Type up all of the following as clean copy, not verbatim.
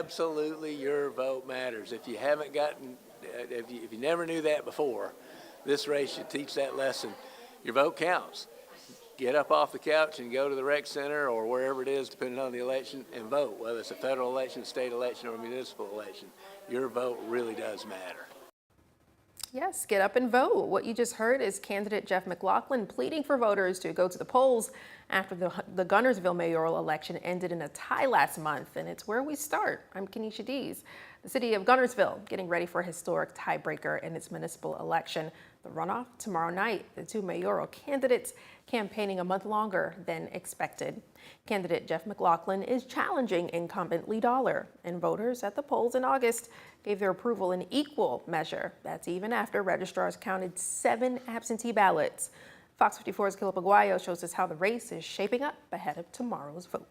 Absolutely, your vote matters. If you haven't gotten, if you never knew that before, this race should teach that lesson. Your vote counts. Get up off the couch and go to the rec center or wherever it is, depending on the election, and vote, whether it's a federal election, state election, or a municipal election. Your vote really does matter. Yes, get up and vote. What you just heard is candidate Jeff McLaughlin pleading for voters to go to the polls after the Guntersville mayoral election ended in a tie last month, and it's where we start. I'm Kenesha Dees. The city of Guntersville getting ready for a historic tiebreaker in its municipal election. The runoff tomorrow night. The two mayoral candidates campaigning a month longer than expected. Candidate Jeff McLaughlin is challenging incumbent Lee Dollar, and voters at the polls in August gave their approval in equal measure. That's even after registrars counted 7 absentee ballots. Fox 54's Caleb Aguayo shows us how the race is shaping up ahead of tomorrow's vote.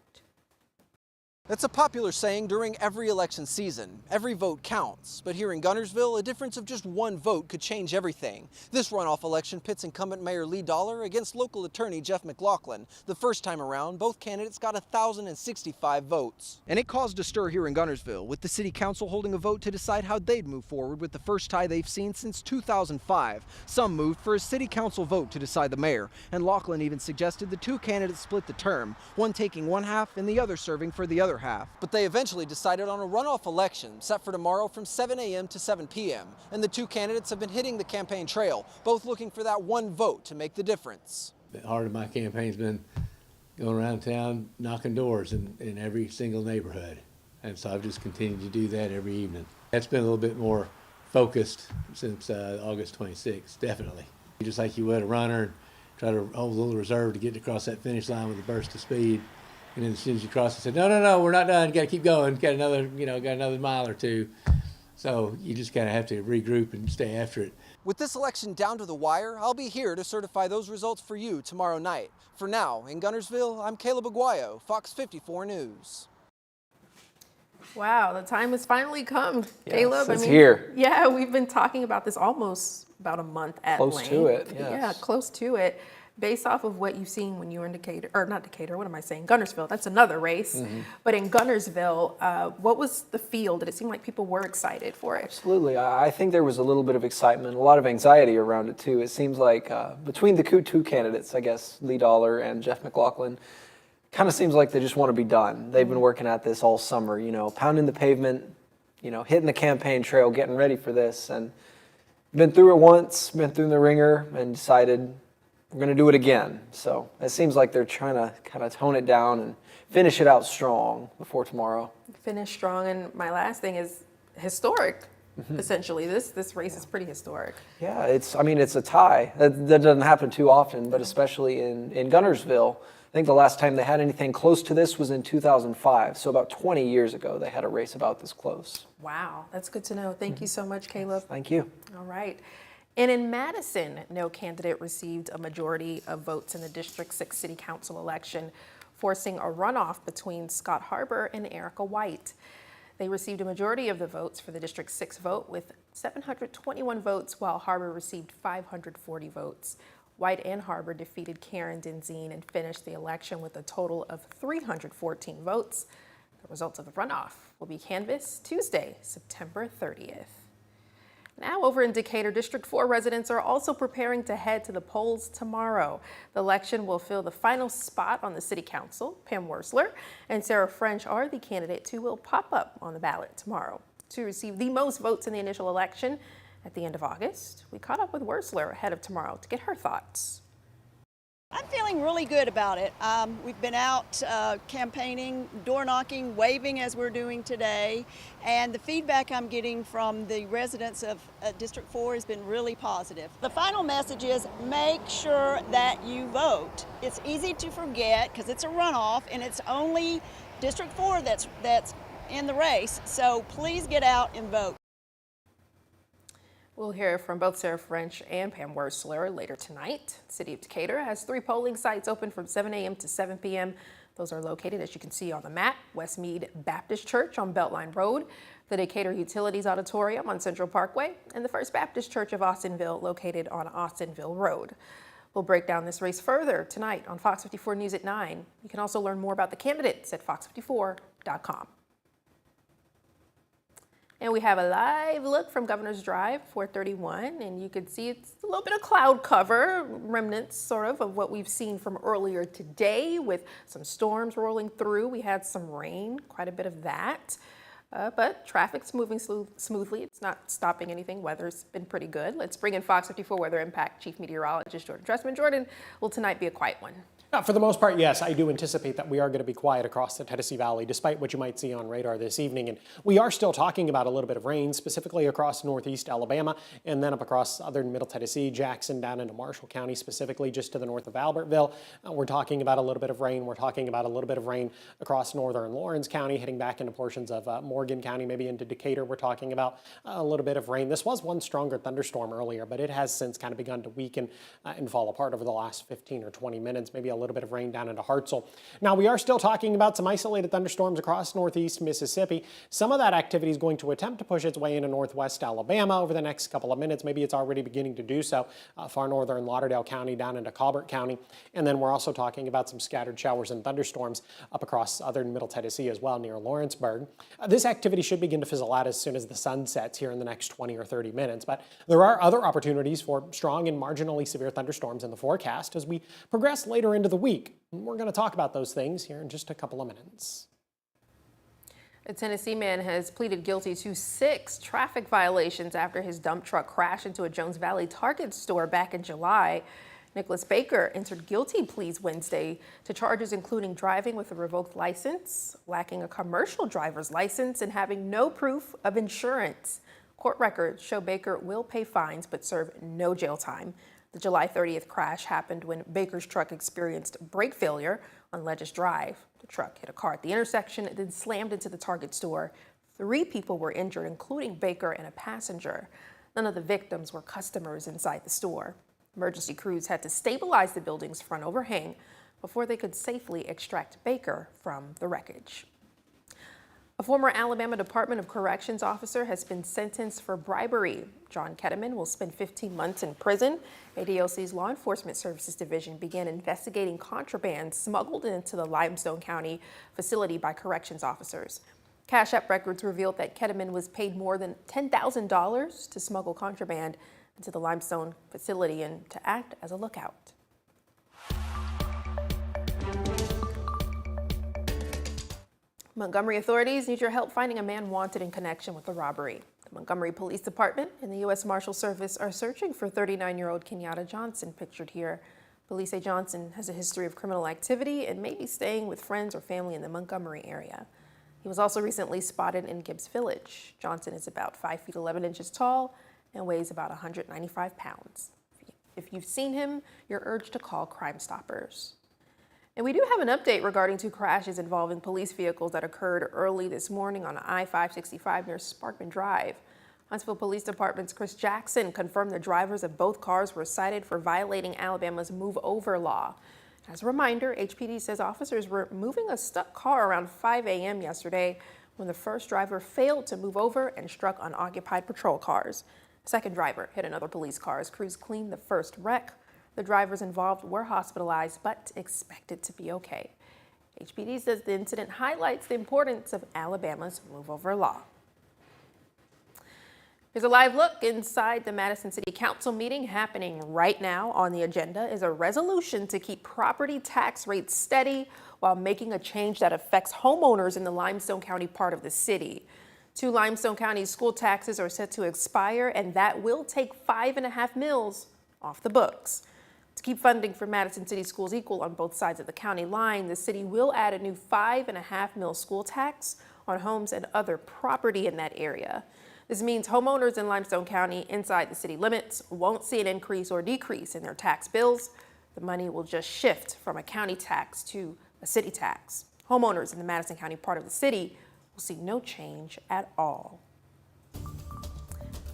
That's a popular saying during every election season. Every vote counts. But here in Guntersville, a difference of just one vote could change everything. This runoff election pits incumbent Mayor Lee Dollar against local attorney Jeff McLaughlin. The first time around, both candidates got 1,065 votes. And it caused a stir here in Guntersville, with the city council holding a vote to decide how they'd move forward with the first tie they've seen since 2005. Some moved for a city council vote to decide the mayor, and Laughlin even suggested the two candidates split the term, one taking one half and the other serving for the other half. But they eventually decided on a runoff election set for tomorrow from 7 a.m. to 7 p.m. And the two candidates have been hitting the campaign trail, both looking for that one vote to make the difference. The heart of my campaign's been going around town knocking doors in every single neighborhood. And so I've just continued to do that every evening. That's been a little bit more focused since August 26th, definitely. Just like you would a runner, and try to hold a little reserve to get across that finish line with a burst of speed. And then as soon as you cross, it said, no, we're not done. You got to keep going. Got another mile or two. So you just kind of have to regroup and stay after it. With this election down to the wire, I'll be here to certify those results for you tomorrow night. For now, in Guntersville, I'm Caleb Aguayo, Fox 54 News. Wow, the time has finally come, yes, Caleb. It's here. Yeah, we've been talking about this almost about a month at length. Close to it, yes. Yeah, close to it. Based off of what you've seen when you were in Decatur, or not Decatur, what am I saying? Guntersville, that's another race. Mm-hmm. But in Guntersville, what was the feel? Did it seem like people were excited for it? Absolutely. I think there was a little bit of excitement, a lot of anxiety around it too. It seems like between the two candidates, I guess, Lee Dollar and Jeff McLaughlin, kind of seems like they just want to be done. They've been working at this all summer, pounding the pavement, hitting the campaign trail, getting ready for this. And been through it once, been through the ringer, and decided we're going to do it again. So it seems like they're trying to kind of tone it down and finish it out strong before tomorrow. Finish strong. And my last thing is historic. Mm-hmm. Essentially, this race is pretty historic. Yeah, it's a tie. That doesn't happen too often, but especially in Guntersville. I think the last time they had anything close to this was in 2005. So about 20 years ago, they had a race about this close. Wow, that's good to know. Thank you so much, Caleb. Thank you. All right. And in Madison, no candidate received a majority of votes in the District 6 City Council election, forcing a runoff between Scott Harbour and Erica White. They received a majority of the votes for the District 6 vote with 721 votes, while Harbour received 540 votes. White and Harbour defeated Karen Denzine and finished the election with a total of 314 votes. The results of the runoff will be canvassed Tuesday, September 30th. Now over in Decatur, District 4 residents are also preparing to head to the polls tomorrow. The election will fill the final spot on the city council. Pam Wursler and Sarah French are the candidates who will pop up on the ballot tomorrow to receive the most votes in the initial election at the end of August. We caught up with Wursler ahead of tomorrow to get her thoughts. I'm feeling really good about it. We've been out campaigning, door knocking, waving as we're doing today, and the feedback I'm getting from the residents of District 4 has been really positive. The final message is make sure that you vote. It's easy to forget because it's a runoff and it's only District 4 that's in the race, so please get out and vote. We'll hear from both Sarah French and Pam Wursler later tonight. The City of Decatur has 3 polling sites open from 7 a.m. to 7 p.m. Those are located, as you can see on the map, Westmead Baptist Church on Beltline Road, the Decatur Utilities Auditorium on Central Parkway, and the First Baptist Church of Austinville located on Austinville Road. We'll break down this race further tonight on Fox 54 News at 9. You can also learn more about the candidates at fox54.com. And we have a live look from Governor's Drive, 431, and you can see it's a little bit of cloud cover, remnants sort of what we've seen from earlier today with some storms rolling through. We had some rain, quite a bit of that. But traffic's moving smoothly. It's not stopping anything. Weather's been pretty good. Let's bring in Fox 54 Weather Impact Chief Meteorologist Jordan Dressman. Jordan, will tonight be a quiet one? For the most part, yes, I do anticipate that we are going to be quiet across the Tennessee Valley, despite what you might see on radar this evening. And we are still talking about a little bit of rain, specifically across northeast Alabama, and then up across southern middle Tennessee, Jackson, down into Marshall County, specifically just to the north of Albertville. We're talking about a little bit of rain. We're talking about a little bit of rain across northern Lawrence County, heading back into portions of Morgan County, maybe into Decatur. We're talking about a little bit of rain. This was one stronger thunderstorm earlier, but it has since kind of begun to weaken and fall apart over the last 15 or 20 minutes, maybe a little bit of rain down into Hartselle. Now, we are still talking about some isolated thunderstorms across northeast Mississippi. Some of that activity is going to attempt to push its way into northwest Alabama over the next couple of minutes. Maybe it's already beginning to do so far northern Lauderdale County down into Colbert County. And then we're also talking about some scattered showers and thunderstorms up across southern middle Tennessee as well, near Lawrenceburg. This activity should begin to fizzle out as soon as the sun sets here in the next 20 or 30 minutes. But there are other opportunities for strong and marginally severe thunderstorms in the forecast as we progress later into the week. We're going to talk about those things here in just a couple of minutes. A Tennessee man has pleaded guilty to 6 traffic violations after his dump truck crashed into a Jones Valley Target store back in July. Nicholas Baker entered guilty pleas Wednesday to charges including driving with a revoked license, lacking a commercial driver's license, and having no proof of insurance. Court records show Baker will pay fines but serve no jail time. The July 30th crash happened when Baker's truck experienced brake failure on Ledges Drive. The truck hit a car at the intersection and then slammed into the Target store. 3 people were injured, including Baker and a passenger. None of the victims were customers inside the store. Emergency crews had to stabilize the building's front overhang before they could safely extract Baker from the wreckage. A former Alabama Department of Corrections officer has been sentenced for bribery. John Ketteman will spend 15 months in prison. ADOC's Law Enforcement Services Division began investigating contraband smuggled into the Limestone County facility by corrections officers. Cash App records revealed that Ketteman was paid more than $10,000 to smuggle contraband into the Limestone facility and to act as a lookout. Montgomery authorities need your help finding a man wanted in connection with the robbery. The Montgomery Police Department and the U.S. Marshal Service are searching for 39-year-old Kenyatta Johnson, pictured here. Police say Johnson has a history of criminal activity and may be staying with friends or family in the Montgomery area. He was also recently spotted in Gibbs Village. Johnson is about 5 feet 11 inches tall and weighs about 195 pounds. If you've seen him, you're urged to call Crime Stoppers. And we do have an update regarding 2 crashes involving police vehicles that occurred early this morning on I-565 near Sparkman Drive. Huntsville Police Department's Chris Jackson confirmed the drivers of both cars were cited for violating Alabama's move over law. As a reminder, HPD says officers were moving a stuck car around 5 a.m. yesterday when the first driver failed to move over and struck unoccupied patrol cars. The second driver hit another police car as crews cleaned the first wreck. The drivers involved were hospitalized but expected to be okay. HPD says the incident highlights the importance of Alabama's move over law. Here's a live look inside the Madison City Council meeting. Happening right now on the agenda is a resolution to keep property tax rates steady while making a change that affects homeowners in the Limestone County part of the city. 2 Limestone County school taxes are set to expire, and that will take $5.5 million off the books. To keep funding for Madison City schools equal on both sides of the county line, the city will add a new $5.5 million school tax on homes and other property in that area. This means homeowners in Limestone County inside the city limits won't see an increase or decrease in their tax bills. The money will just shift from a county tax to a city tax. Homeowners in the Madison County part of the city will see no change at all.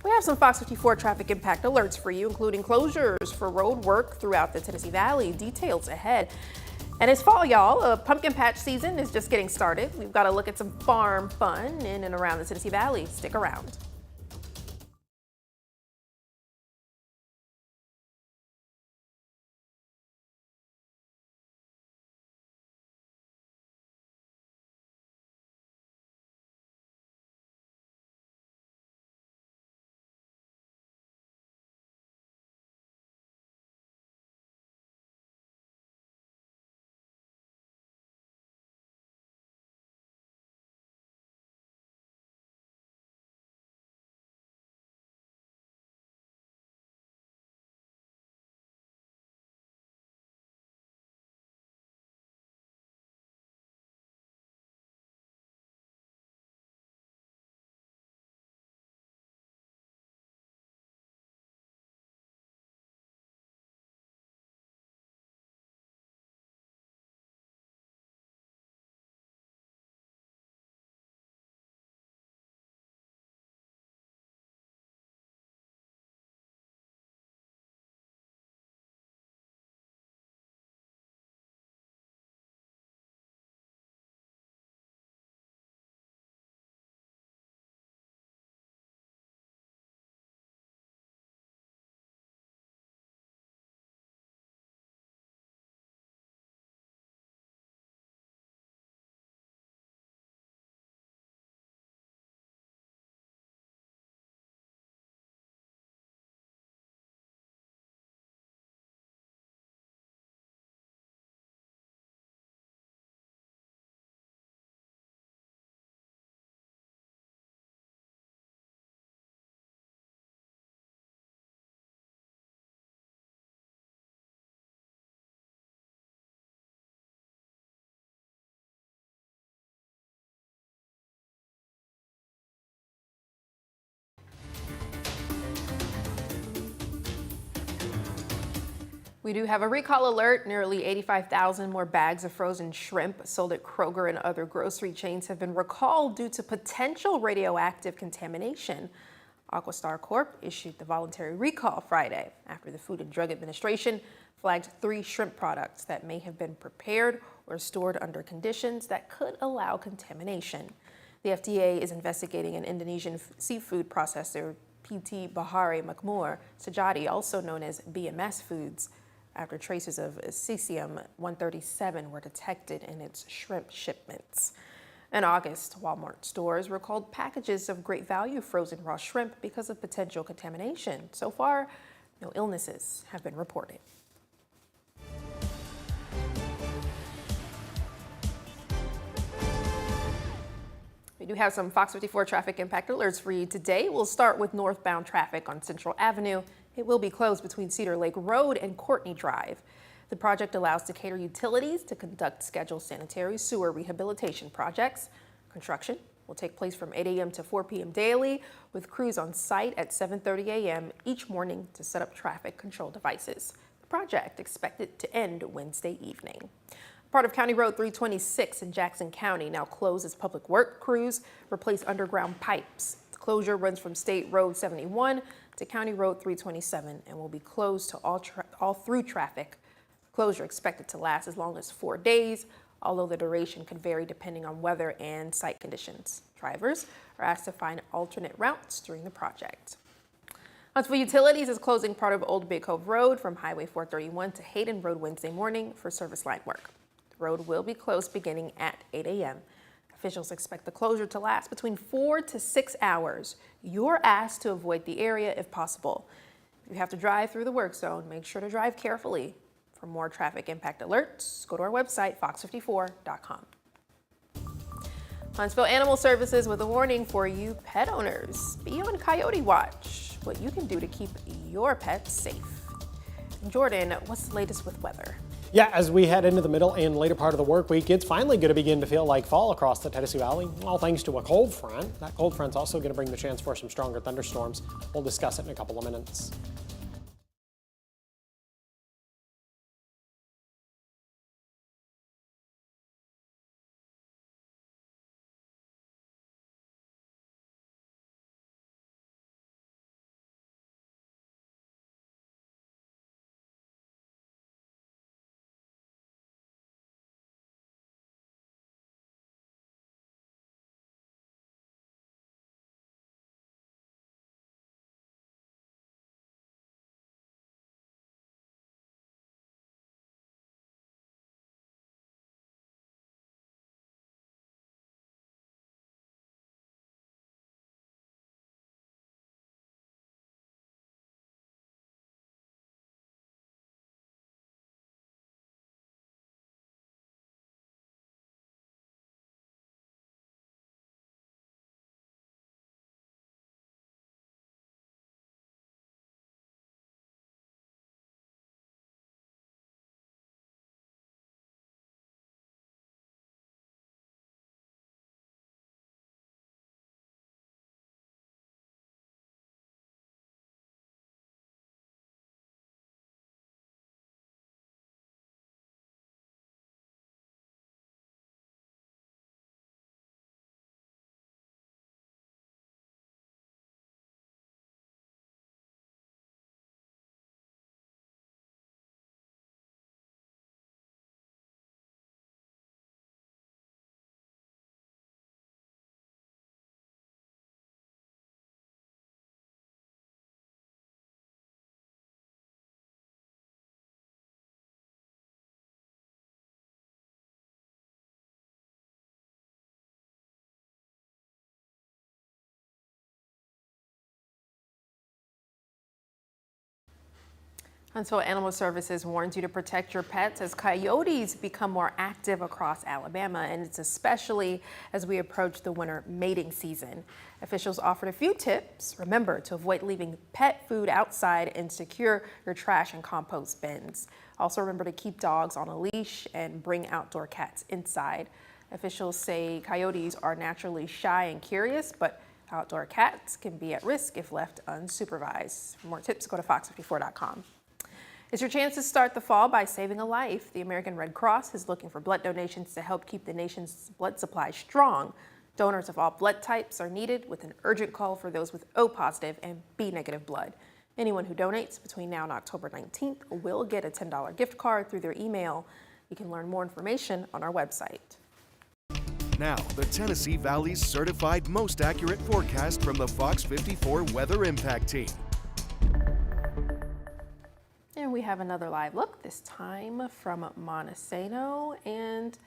We have some Fox 54 traffic impact alerts for you, including closures for road work throughout the Tennessee Valley. Details ahead. And it's fall, y'all. Pumpkin patch season is just getting started. We've got to look at some farm fun in and around the Tennessee Valley. Stick around. We do have a recall alert. Nearly 85,000 more bags of frozen shrimp sold at Kroger and other grocery chains have been recalled due to potential radioactive contamination. Aquastar Corp issued the voluntary recall Friday after the Food and Drug Administration flagged 3 shrimp products that may have been prepared or stored under conditions that could allow contamination. The FDA is investigating an Indonesian seafood processor, PT Bahari Makmur Sejati, also known as BMS Foods, after traces of cesium-137 were detected in its shrimp shipments. In August, Walmart stores recalled packages of Great Value frozen raw shrimp because of potential contamination. So far, no illnesses have been reported. We do have some Fox 54 traffic impact alerts for you today. We'll start with northbound traffic on Central Avenue. It will be closed between Cedar Lake Road and Courtney Drive. The project allows Decatur Utilities to conduct scheduled sanitary sewer rehabilitation projects. Construction will take place from 8 a.m. to 4 p.m. daily, with crews on site at 7:30 a.m. each morning to set up traffic control devices. The project expected to end Wednesday evening. Part of County Road 326 in Jackson County now closed as public work crews replace underground pipes. The closure runs from State Road 71 to County Road 327 and will be closed to all through traffic. Closure expected to last as long as 4 days, although the duration could vary depending on weather and site conditions. Drivers are asked to find alternate routes during the project. Huntsville Utilities is closing part of Old Big Cove Road from Highway 431 to Hayden Road Wednesday morning for service line work. The road will be closed beginning at 8 a.m. Officials expect the closure to last between 4 to 6 hours. You're asked to avoid the area if possible. If you have to drive through the work zone, make sure to drive carefully. For more traffic impact alerts, go to our website, fox54.com. Huntsville Animal Services with a warning for you pet owners. Be on Coyote Watch, what you can do to keep your pets safe. Jordan, what's the latest with weather? Yeah, as we head into the middle and later part of the work week, it's finally going to begin to feel like fall across the Tennessee Valley, all thanks to a cold front. That cold front's also going to bring the chance for some stronger thunderstorms. We'll discuss it in a couple of minutes. Huntsville Animal Services warns you to protect your pets as coyotes become more active across Alabama, and it's especially as we approach the winter mating season. Officials offered a few tips. Remember to avoid leaving pet food outside and secure your trash and compost bins. Also remember to keep dogs on a leash and bring outdoor cats inside. Officials say coyotes are naturally shy and curious, but outdoor cats can be at risk if left unsupervised. For more tips, go to fox54.com. It's your chance to start the fall by saving a life. The American Red Cross is looking for blood donations to help keep the nation's blood supply strong. Donors of all blood types are needed, with an urgent call for those with O positive and B negative blood. Anyone who donates between now and October 19th will get a $10 gift card through their email. You can learn more information on our website. Now, the Tennessee Valley's certified most accurate forecast from the FOX54 Weather Impact Team. And we have another live look, this time from Montesano, and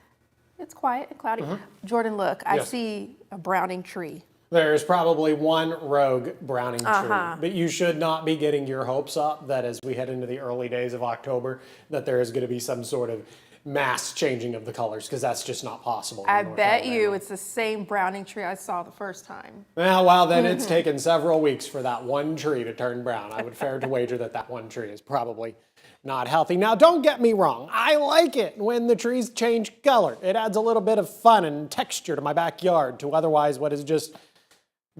it's quiet and cloudy. Jordan, look, I see a browning tree. There's probably one rogue browning tree, but you should not be getting your hopes up that as we head into the early days of October, that there is going to be some sort of mass changing of the colors, because that's just not possible. I bet you it's the same browning tree I saw the first time. Well, then it's taken several weeks for that one tree to turn brown. I would fare to wager that that one tree is probably not healthy. Now, don't get me wrong. I like it when the trees change color. It adds a little bit of fun and texture to my backyard to otherwise what is just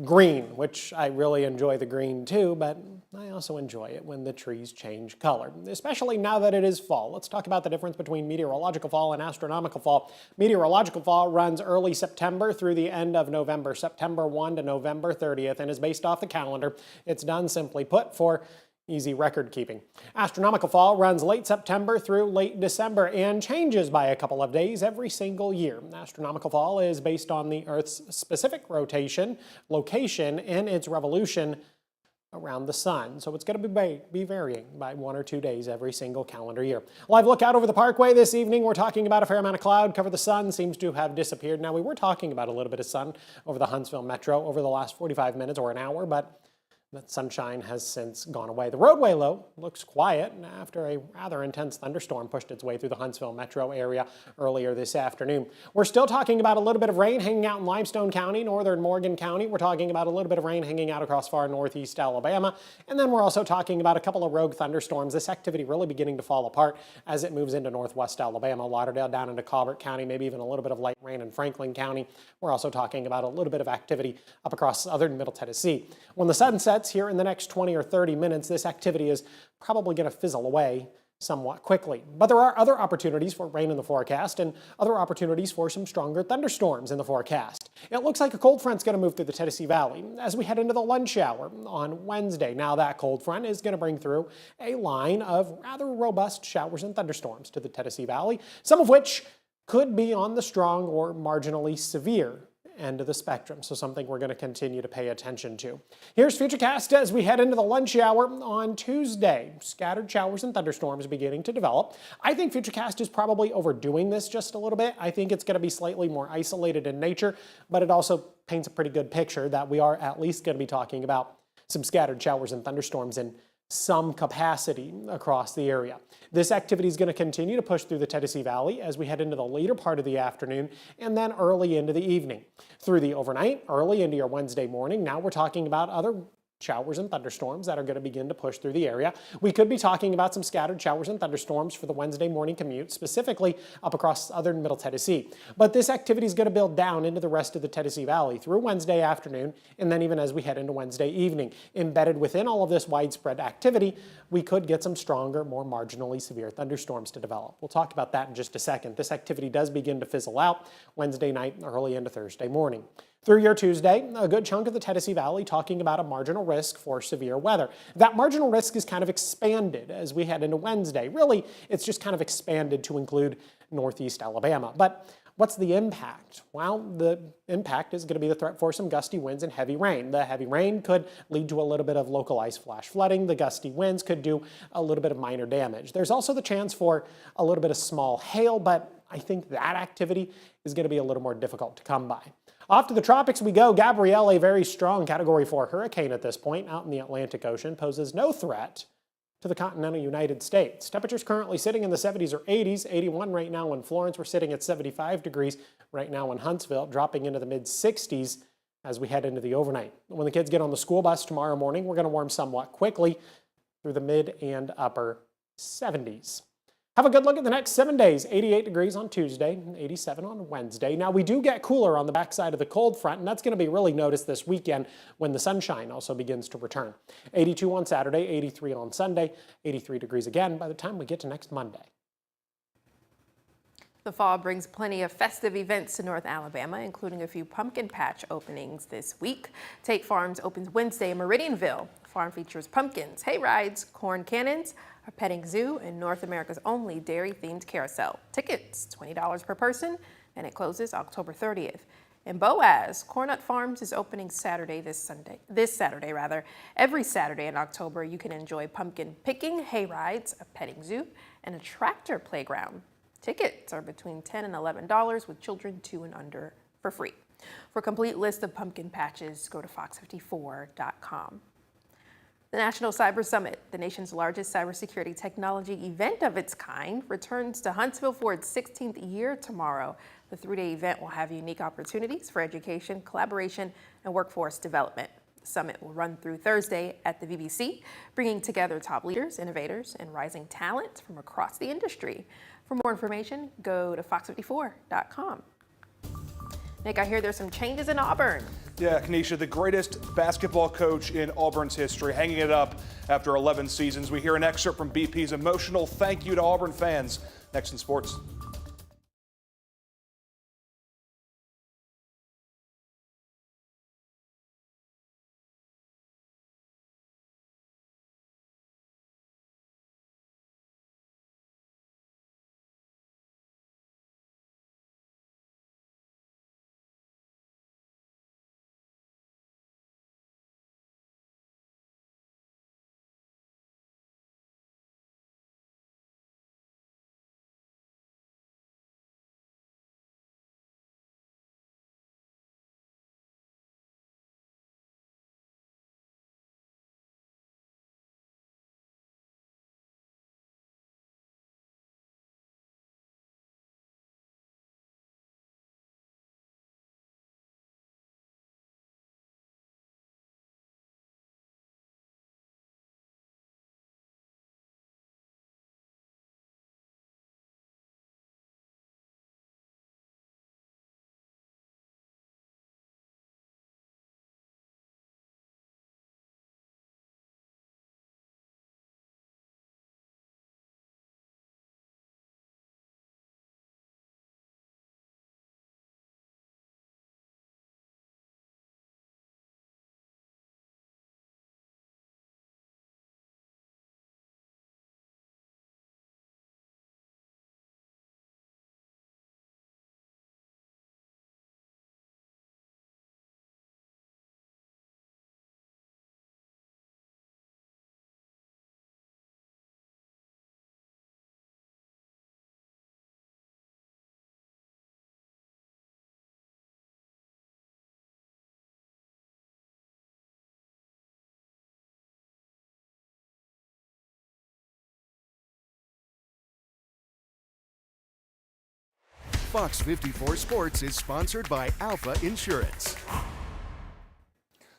green, which I really enjoy the green too, but I also enjoy it when the trees change color, especially now that it is fall. Let's talk about the difference between meteorological fall and astronomical fall. Meteorological fall runs early September through the end of November, September 1 to November 30th, and is based off the calendar. It's done, simply put, for easy record keeping. Astronomical fall runs late September through late December and changes by a couple of days every single year. Astronomical fall is based on the Earth's specific rotation, location, and its revolution around the sun. So it's going to be varying by 1 or 2 days every single calendar year. Live look out over the Parkway this evening. We're talking about a fair amount of cloud cover. The sun seems to have disappeared. Now, we were talking about a little bit of sun over the Huntsville Metro over the last 45 minutes or an hour, but that sunshine has since gone away. The roadway low looks quiet after a rather intense thunderstorm pushed its way through the Huntsville metro area earlier this afternoon. We're still talking about a little bit of rain hanging out in Limestone County, northern Morgan County. We're talking about a little bit of rain hanging out across far northeast Alabama. And then we're also talking about a couple of rogue thunderstorms. This activity really beginning to fall apart as it moves into northwest Alabama, Lauderdale down into Colbert County, maybe even a little bit of light rain in Franklin County. We're also talking about a little bit of activity up across southern Middle Tennessee. When the sun sets here in the next 20 or 30 minutes, this activity is probably going to fizzle away somewhat quickly. But there are other opportunities for rain in the forecast and other opportunities for some stronger thunderstorms in the forecast. It looks like a cold front's going to move through the Tennessee Valley as we head into the lunch hour on Wednesday. Now, that cold front is going to bring through a line of rather robust showers and thunderstorms to the Tennessee Valley, some of which could be on the strong or marginally severe end of the spectrum, so something we're going to continue to pay attention to. Here's Futurecast as we head into the lunch hour on Tuesday. Scattered showers and thunderstorms beginning to develop. I think Futurecast is probably overdoing this just a little bit. I think it's going to be slightly more isolated in nature, but it also paints a pretty good picture that we are at least going to be talking about some scattered showers and thunderstorms in some capacity across the area. This activity is going to continue to push through the Tennessee Valley as we head into the later part of the afternoon and then early into the evening. Through the overnight, early into your Wednesday morning, now we're talking about other showers and thunderstorms that are going to begin to push through the area. We could be talking about some scattered showers and thunderstorms for the Wednesday morning commute, specifically up across southern Middle Tennessee. But this activity is going to build down into the rest of the Tennessee Valley through Wednesday afternoon, and then even as we head into Wednesday evening. Embedded within all of this widespread activity, we could get some stronger, more marginally severe thunderstorms to develop. We'll talk about that in just a second. This activity does begin to fizzle out Wednesday night and early into Thursday morning. Through your Tuesday, a good chunk of the Tennessee Valley talking about a marginal risk for severe weather. That marginal risk is kind of expanded as we head into Wednesday. Really, it's just kind of expanded to include northeast Alabama. But what's the impact? Well, the impact is going to be the threat for some gusty winds and heavy rain. The heavy rain could lead to a little bit of localized flash flooding. The gusty winds could do a little bit of minor damage. There's also the chance for a little bit of small hail, but I think that activity is going to be a little more difficult to come by. Off to the tropics we go. Gabrielle, a very strong Category 4 hurricane at this point out in the Atlantic Ocean, poses no threat to the continental United States. Temperatures currently sitting in the 70s or 80s, 81 right now in Florence. We're sitting at 75 degrees right now in Huntsville, dropping into the mid-60s as we head into the overnight. When the kids get on the school bus tomorrow morning, we're going to warm somewhat quickly through the mid and upper 70s. Have a good look at the next 7 days. 88 degrees on Tuesday, 87 on Wednesday. Now, we do get cooler on the backside of the cold front, and that's going to be really noticed this weekend when the sunshine also begins to return. 82 on Saturday, 83 on Sunday, 83 degrees again by the time we get to next Monday. The fall brings plenty of festive events to North Alabama, including a few pumpkin patch openings this week. Tate Farms opens Wednesday in Meridianville. Farm features pumpkins, hay rides, corn cannons, a petting zoo, and North America's only dairy-themed carousel. Tickets, $20 per person, and it closes October 30th. In Boaz, Cornut Farms is opening this Saturday. Every Saturday in October, you can enjoy pumpkin picking, hay rides, a petting zoo, and a tractor playground. Tickets are between $10 and $11 with children 2 and under for free. For a complete list of pumpkin patches, go to FOX54.com. The National Cyber Summit, the nation's largest cybersecurity technology event of its kind, returns to Huntsville for its 16th year tomorrow. The 3-day event will have unique opportunities for education, collaboration, and workforce development. The summit will run through Thursday at the VBC, bringing together top leaders, innovators, and rising talent from across the industry. For more information, go to FOX54.com. Nick, I hear there's some changes in Auburn. Yeah, Kenesha, the greatest basketball coach in Auburn's history, hanging it up after 11 seasons. We hear an excerpt from BP's emotional thank you to Auburn fans. Next in sports. Fox 54 Sports is sponsored by Alpha Insurance.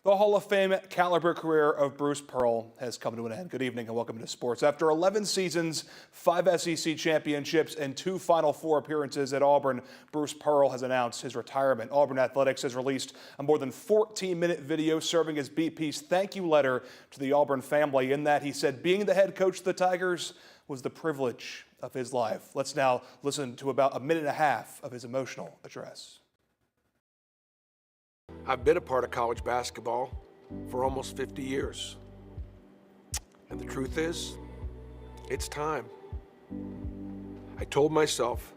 The Hall of Fame caliber career of Bruce Pearl has come to an end. Good evening and welcome to sports. After 11 seasons, 5 SEC championships, and 2 Final Four appearances at Auburn, Bruce Pearl has announced his retirement. Auburn Athletics has released a more than 14-minute video serving as BP's thank you letter to the Auburn family. In that, he said being the head coach of the Tigers was the privilege of his life. Let's now listen to about a minute and a half of his emotional address. I've been a part of college basketball for almost 50 years. And the truth is, it's time. I told myself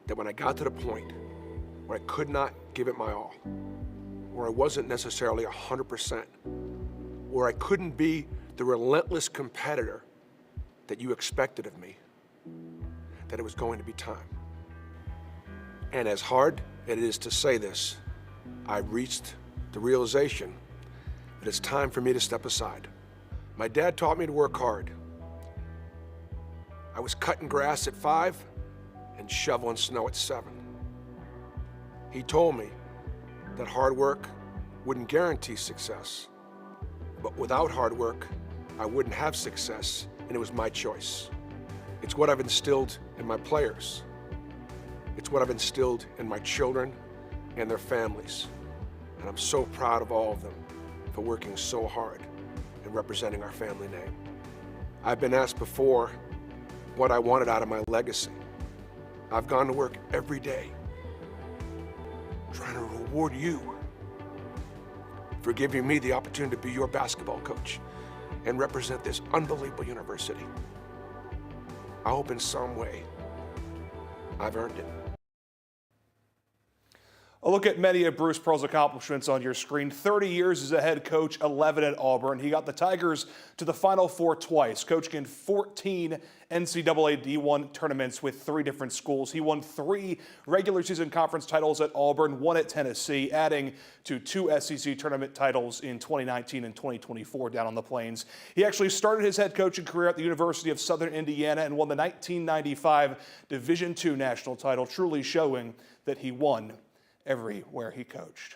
that when I got to the point where I could not give it my all, where I wasn't necessarily 100%, where I couldn't be the relentless competitor that you expected of me, that it was going to be time. And as hard as it is to say this, I've reached the realization that it's time for me to step aside. My dad taught me to work hard. I was cutting grass at 5 and shoveling snow at 7. He told me that hard work wouldn't guarantee success, but without hard work, I wouldn't have success, and it was my choice. It's what I've instilled in my players. It's what I've instilled in my children and their families. And I'm so proud of all of them for working so hard and representing our family name. I've been asked before what I wanted out of my legacy. I've gone to work every day trying to reward you for giving me the opportunity to be your basketball coach and represent this unbelievable university. I hope in some way I've earned it. A look at many of Bruce Pearl's accomplishments on your screen. 30 years as a head coach, 11 at Auburn. He got the Tigers to the Final Four twice, coaching in 14 NCAA D1 tournaments with 3 different schools. He won 3 regular season conference titles at Auburn, 1 at Tennessee, adding to 2 SEC tournament titles in 2019 and 2024 down on the Plains. He actually started his head coaching career at the University of Southern Indiana and won the 1995 Division II national title, truly showing that he won everywhere he coached.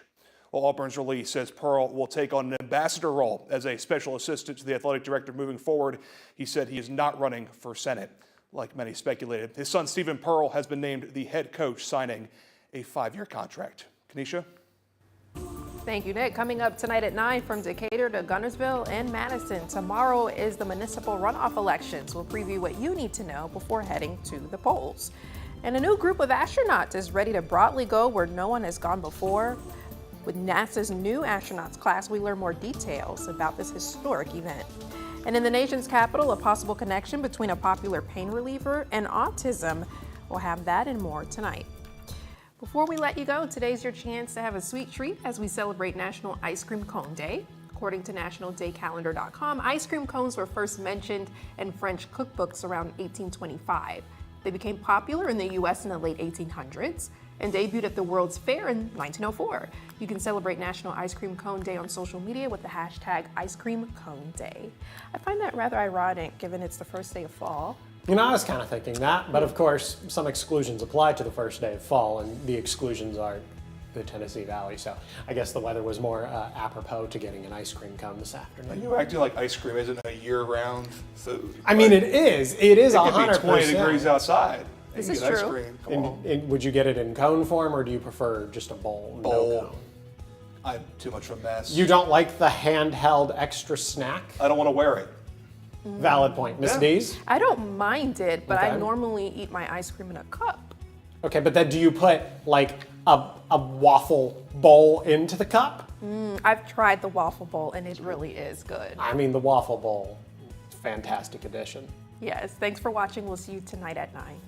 Well, Auburn's release says Pearl will take on an ambassador role as a special assistant to the athletic director moving forward. He said he is not running for Senate, like many speculated. His son, Stephen Pearl, has been named the head coach, signing a 5-year contract. Kanisha? Thank you, Nick. Coming up tonight at 9 from Decatur to Guntersville and Madison. Tomorrow is the municipal runoff elections. We'll preview what you need to know before heading to the polls. And a new group of astronauts is ready to broadly go where no one has gone before. With NASA's new astronauts class, we learn more details about this historic event. And in the nation's capital, a possible connection between a popular pain reliever and autism. We'll have that and more tonight. Before we let you go, today's your chance to have a sweet treat as we celebrate National Ice Cream Cone Day. According to nationaldaycalendar.com, ice cream cones were first mentioned in French cookbooks around 1825. They became popular in the U.S. in the late 1800s and debuted at the World's Fair in 1904. You can celebrate National Ice Cream Cone Day on social media with the hashtag Ice Cream Cone Day. I find that rather ironic given it's the first day of fall. You know, I was kind of thinking that, but of course, some exclusions apply to the first day of fall, and the exclusions are the Tennessee Valley. So I guess the weather was more apropos to getting an ice cream cone this afternoon. Are you acting like ice cream isn't a year-round food? I mean, it is. It is 100%. It could be 20 degrees outside. This You is can get true. Ice cream. Come on. And would you get it in cone form, or do you prefer just a bowl? No Bowl. cone? I'm too much of a mess. You don't like the handheld extra snack? I don't want to wear it. Valid point. Miss Yeah. Dees? I don't mind it, but I Okay. normally eat my ice cream in a cup. Okay, but then do you put like a waffle bowl into the cup? I've tried the waffle bowl and it really is good. I mean, the waffle bowl, fantastic addition. Yes, thanks for watching. We'll see you tonight at 9.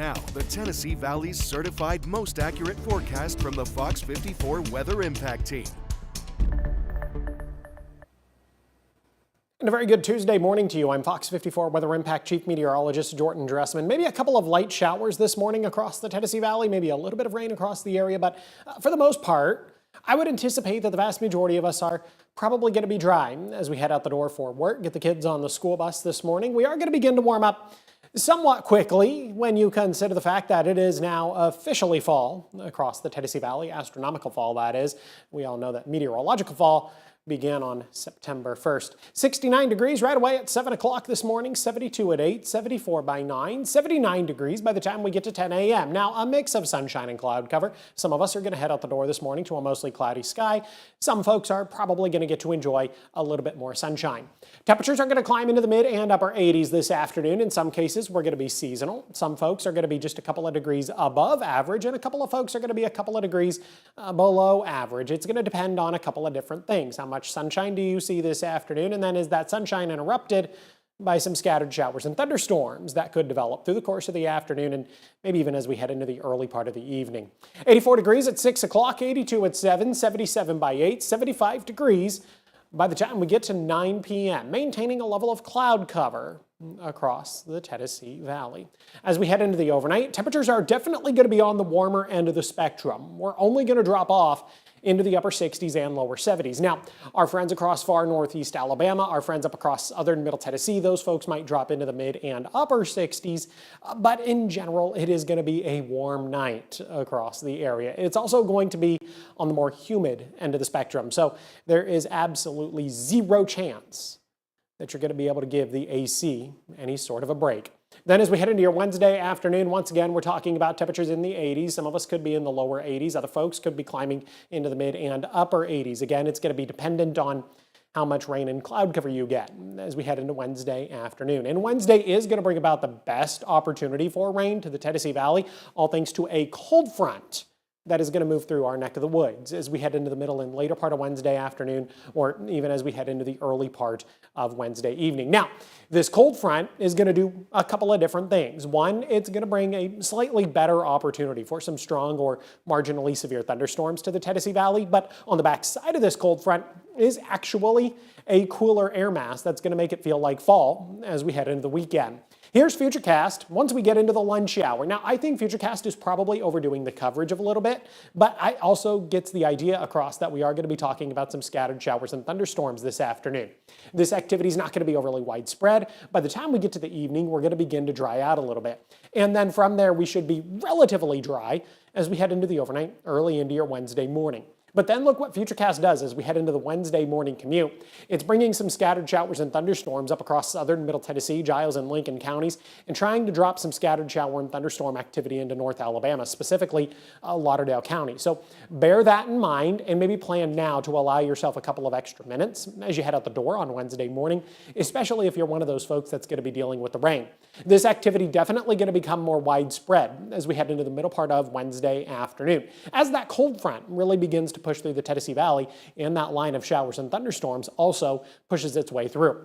Now, the Tennessee Valley's certified most accurate forecast from the Fox 54 Weather Impact Team. And a very good Tuesday morning to you. I'm Fox 54 Weather Impact Chief Meteorologist Jordan Dressman. Maybe a couple of light showers this morning across the Tennessee Valley, maybe a little bit of rain across the area, but for the most part, I would anticipate that the vast majority of us are probably going to be dry as we head out the door for work, get the kids on the school bus this morning. We are going to begin to warm up somewhat quickly when you consider the fact that it is now officially fall across the Tennessee Valley, astronomical fall that is. We all know that meteorological fall began on September 1st. 69 degrees right away at 7 o'clock this morning, 72 at 8, 74 by 9, 79 degrees by the time we get to 10 a.m. Now, a mix of sunshine and cloud cover. Some of us are going to head out the door this morning to a mostly cloudy sky. Some folks are probably going to get to enjoy a little bit more sunshine. Temperatures are going to climb into the mid and upper 80s this afternoon. In some cases, we're going to be seasonal. Some folks are going to be just a couple of degrees above average, and a couple of folks are going to be a couple of degrees below average. It's going to depend on a couple of different things. How much sunshine do you see this afternoon? And then is that sunshine interrupted by some scattered showers and thunderstorms that could develop through the course of the afternoon and maybe even as we head into the early part of the evening. 84 degrees at 6 o'clock, 82 at 7, 77 by 8, 75 degrees by the time we get to 9 p.m., maintaining a level of cloud cover across the Tennessee Valley. As we head into the overnight, temperatures are definitely going to be on the warmer end of the spectrum. We're only going to drop off into the upper 60s and lower 70s. Now, our friends across far northeast Alabama, our friends up across southern middle Tennessee, those folks might drop into the mid and upper 60s, but in general, it is going to be a warm night across the area. It's also going to be on the more humid end of the spectrum, so there is absolutely zero chance that you're going to be able to give the AC any sort of a break. Then as we head into your Wednesday afternoon, once again, we're talking about temperatures in the 80s. Some of us could be in the lower 80s. Other folks could be climbing into the mid and upper 80s. Again, it's going to be dependent on how much rain and cloud cover you get as we head into Wednesday afternoon. And Wednesday is going to bring about the best opportunity for rain to the Tennessee Valley, all thanks to a cold front that is going to move through our neck of the woods as we head into the middle and later part of Wednesday afternoon, or even as we head into the early part of Wednesday evening. Now, this cold front is going to do a couple of different things. One, it's going to bring a slightly better opportunity for some strong or marginally severe thunderstorms to the Tennessee Valley, but on the back side of this cold front is actually a cooler air mass that's going to make it feel like fall as we head into the weekend. Here's Futurecast once we get into the lunch hour. Now, I think Futurecast is probably overdoing the coverage of a little bit, but I also gets the idea across that we are going to be talking about some scattered showers and thunderstorms this afternoon. This activity is not going to be overly widespread. By the time we get to the evening, we're going to begin to dry out a little bit. And then from there, we should be relatively dry as we head into the overnight, early into your Wednesday morning. But then look what Futurecast does as we head into the Wednesday morning commute. It's bringing some scattered showers and thunderstorms up across southern Middle Tennessee, Giles and Lincoln counties, and trying to drop some scattered shower and thunderstorm activity into North Alabama, specifically Lauderdale County. So bear that in mind and maybe plan now to allow yourself a couple of extra minutes as you head out the door on Wednesday morning, especially if you're one of those folks that's going to be dealing with the rain. This activity definitely going to become more widespread as we head into the middle part of Wednesday afternoon, as that cold front really begins to push through the Tennessee Valley, and that line of showers and thunderstorms also pushes its way through.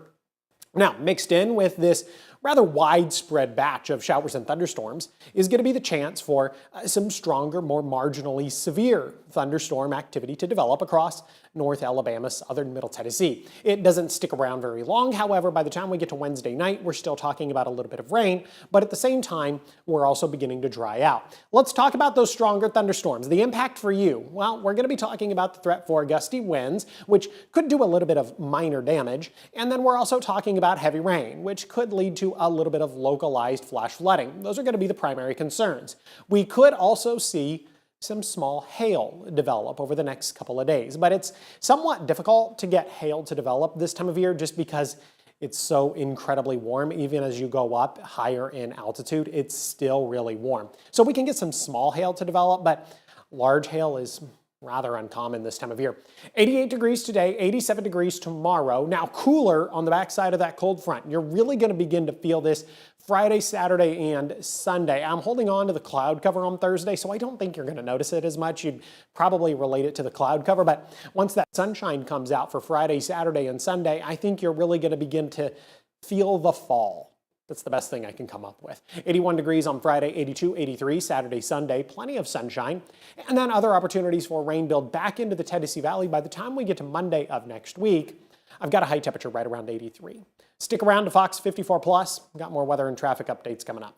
Now, mixed in with this rather widespread batch of showers and thunderstorms is going to be the chance for some stronger, more marginally severe thunderstorm activity to develop across North Alabama, southern Middle Tennessee. It doesn't stick around very long. However, by the time we get to Wednesday night, we're still talking about a little bit of rain, but at the same time, we're also beginning to dry out. Let's talk about those stronger thunderstorms. The impact for you, well, we're going to be talking about the threat for gusty winds, which could do a little bit of minor damage, and then we're also talking about heavy rain, which could lead to a little bit of localized flash flooding. Those are going to be the primary concerns. We could also see some small hail develop over the next couple of days, but it's somewhat difficult to get hail to develop this time of year just because it's so incredibly warm. Even as you go up higher in altitude, it's still really warm. So we can get some small hail to develop, but large hail is rather uncommon this time of year. 88 degrees today, 87 degrees tomorrow. Now cooler on the backside of that cold front. You're really going to begin to feel this Friday, Saturday, and Sunday. I'm holding on to the cloud cover on Thursday, so I don't think you're going to notice it as much. You'd probably relate it to the cloud cover, but once that sunshine comes out for Friday, Saturday, and Sunday, I think you're really going to begin to feel the fall That's the best thing I can come up with. 81 degrees on Friday, 82, 83, Saturday, Sunday, plenty of sunshine. And then other opportunities for rain build back into the Tennessee Valley by the time we get to Monday of next week. I've got a high temperature right around 83. Stick around to Fox 54 Plus. We've got more weather and traffic updates coming up.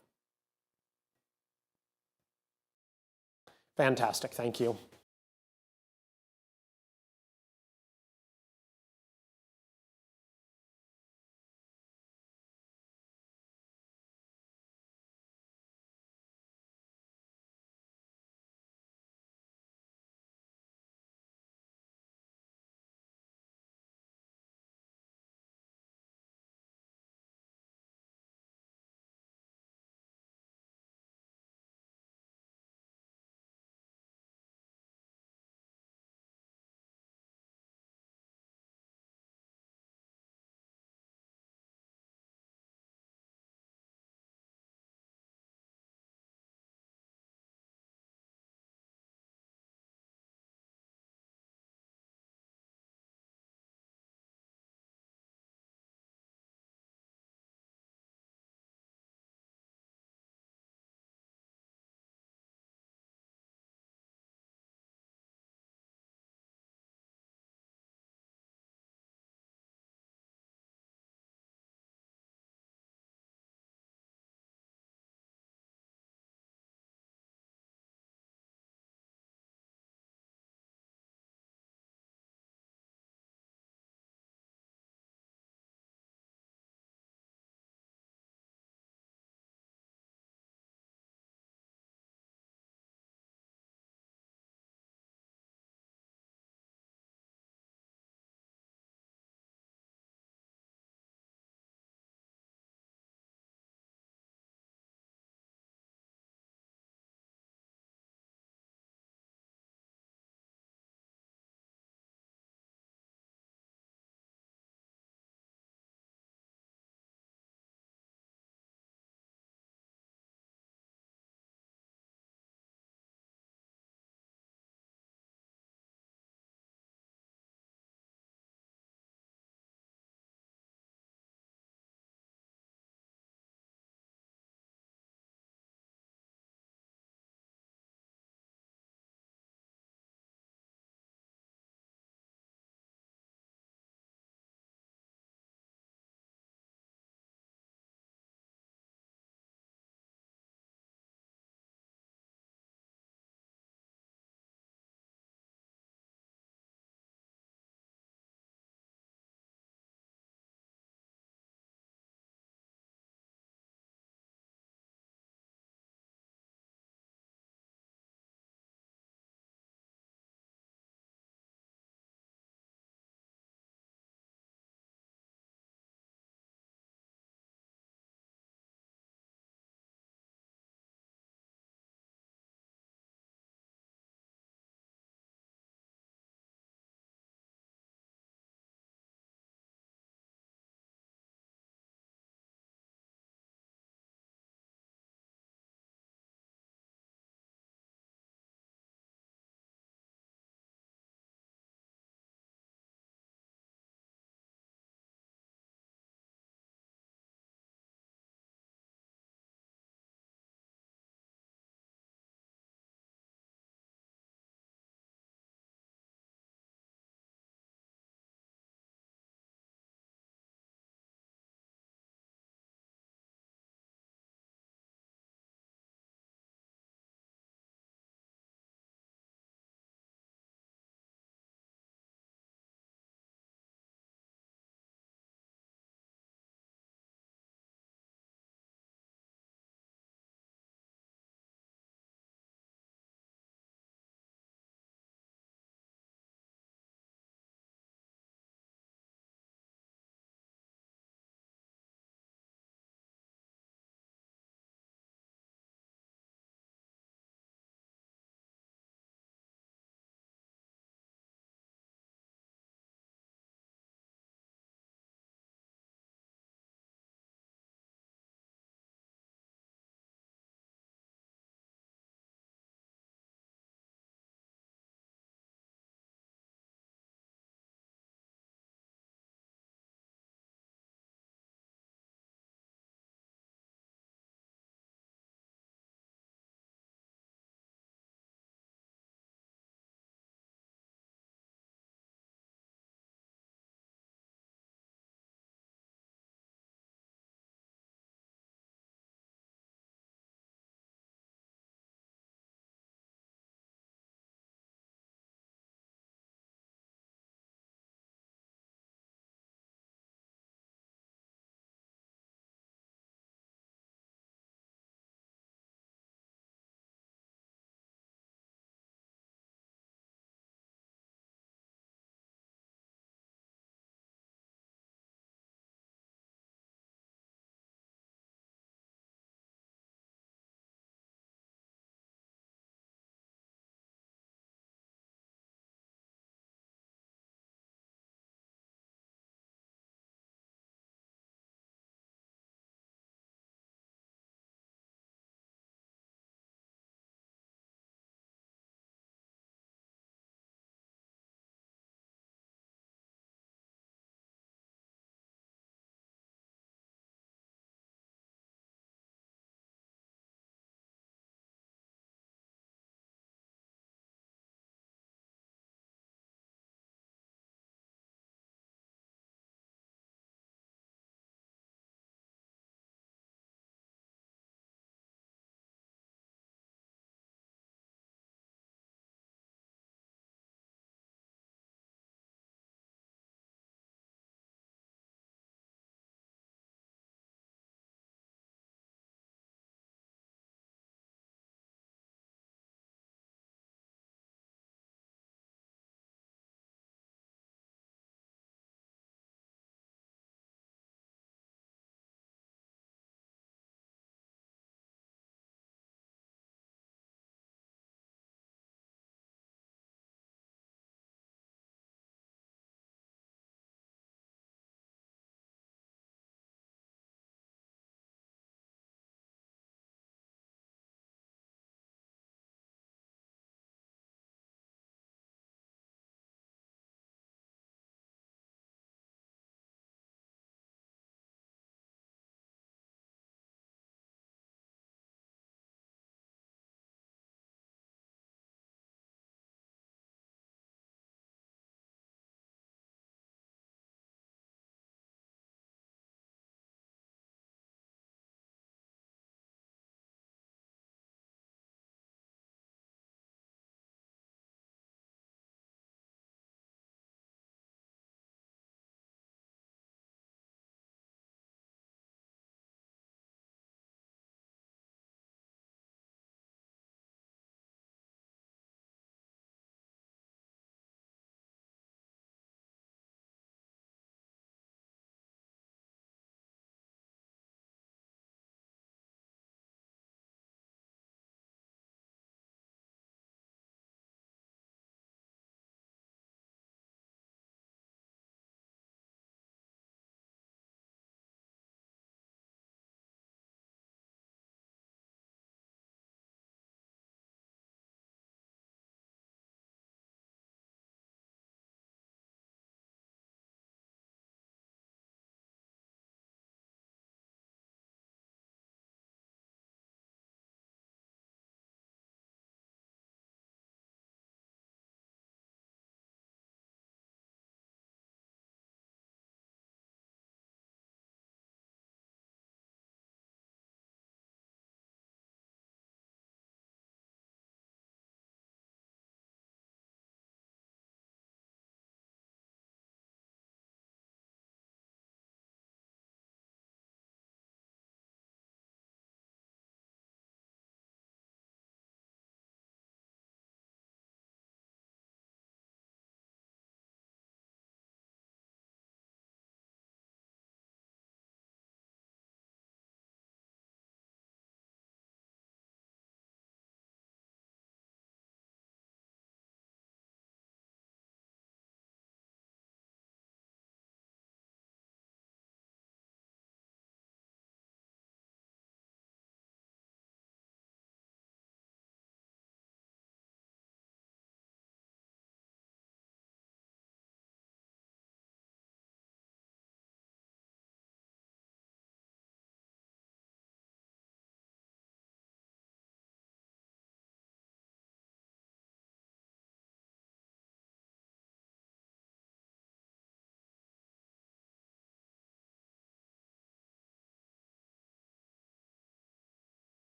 Fantastic, thank you.